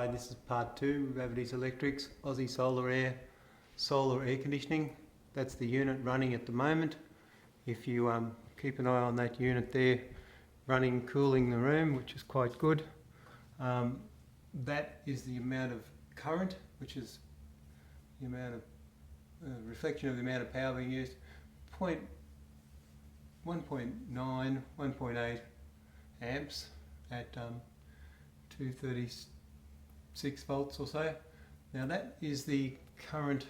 Hi, this is part 2, Ravertys Electrics, Aussie solar air conditioning. That's the unit running at the moment. If you keep an eye on that unit there, running, cooling the room, which is quite good. That is the amount of current, which is the amount of reflection of the amount of power being used. 1.9, 1.8 amps at 236 volts or so. Now that is the current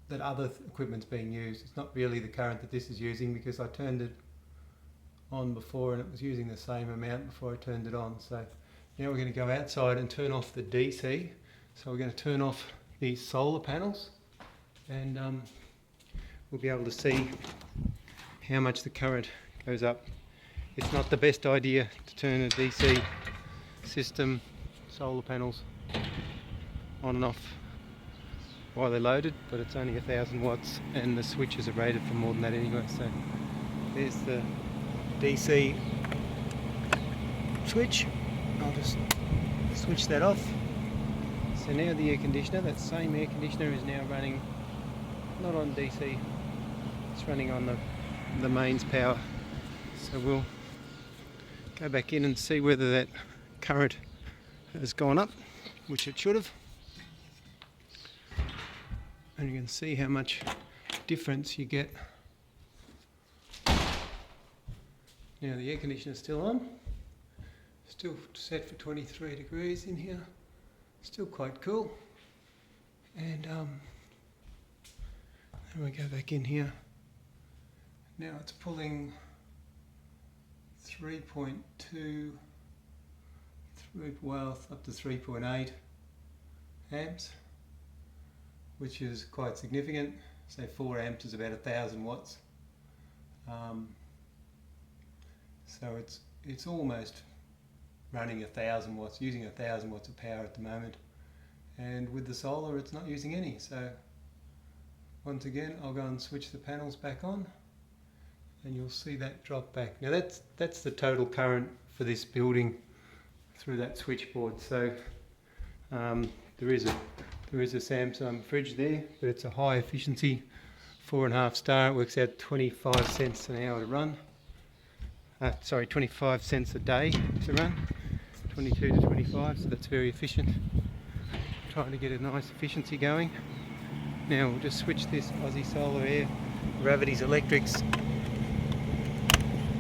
that other equipment's being used. It's not really the current that this is using, because I turned it on before and it was using the same amount before I turned it on. So now we're going to go outside and turn off the DC. So we're going to turn off the solar panels, and we'll be able to see how much the current goes up. It's not the best idea to turn a DC system, solar panels, on and off while they're loaded, but it's only 1000 watts and the switches are rated for more than that anyway. So there's the DC switch. I'll just switch that off. So now the air conditioner, that same air conditioner, is now running not on DC, it's running on the mains power. So we'll go back in and see whether that current has gone up, which it should have. And you can see how much difference you get. Now the air conditioner is still on, still set for 23 degrees in here, still quite cool. And then we go back in here. Now it's pulling 3.2, well, up to 3.8 amps, which is quite significant. Say 4 amps is about 1000 watts. So it's almost running 1000 watts, using 1000 watts of power at the moment. And with the solar, it's not using any. So once again, I'll go and switch the panels back on, and you'll see that drop back. Now that's the total current for this building through that switchboard. So there is a Samsung fridge there, but it's a high efficiency 4.5 star. It works out 25 cents an hour to run. 25 cents a day to run. 22 to 25, so that's very efficient. Trying to get a nice efficiency going. Now we'll just switch this Aussie Solar Air Ravertys Electrics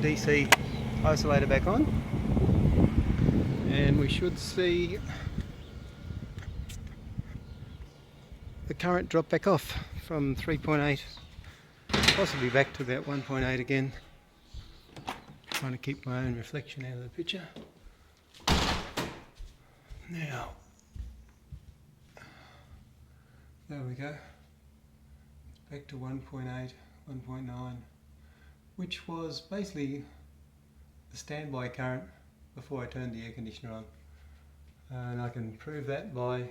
DC isolator back on, and we should see the current drop back off from 3.8, possibly back to about 1.8 again. Trying to keep my own reflection out of the picture. Now, there we go. It's back to 1.8, 1.9, which was basically the standby current before I turned the air conditioner on. And I can prove that by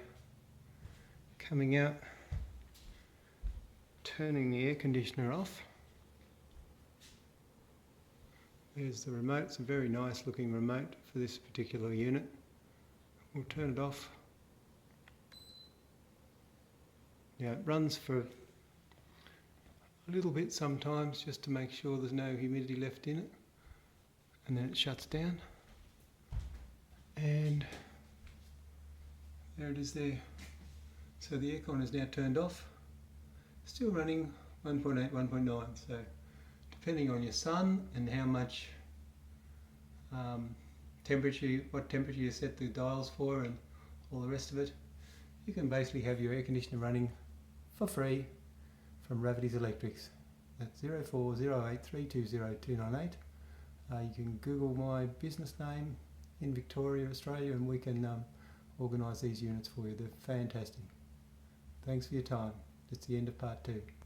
coming out, turning the air conditioner off. There's the remote. It's a very nice looking remote for this particular unit. We'll turn it off. Now it runs for a little bit sometimes, just to make sure there's no humidity left in it, and then it shuts down. And there it is there. So the aircon is now turned off. Still running 1.8, 1.9. So depending on your sun and how much what temperature you set the dials for and all the rest of it, you can basically have your air conditioner running for free from Ravertys Electrics. That's 0408320298. You can Google my business name in Victoria, Australia, and we can organise these units for you. They're fantastic. Thanks for your time. That's the end of part 2.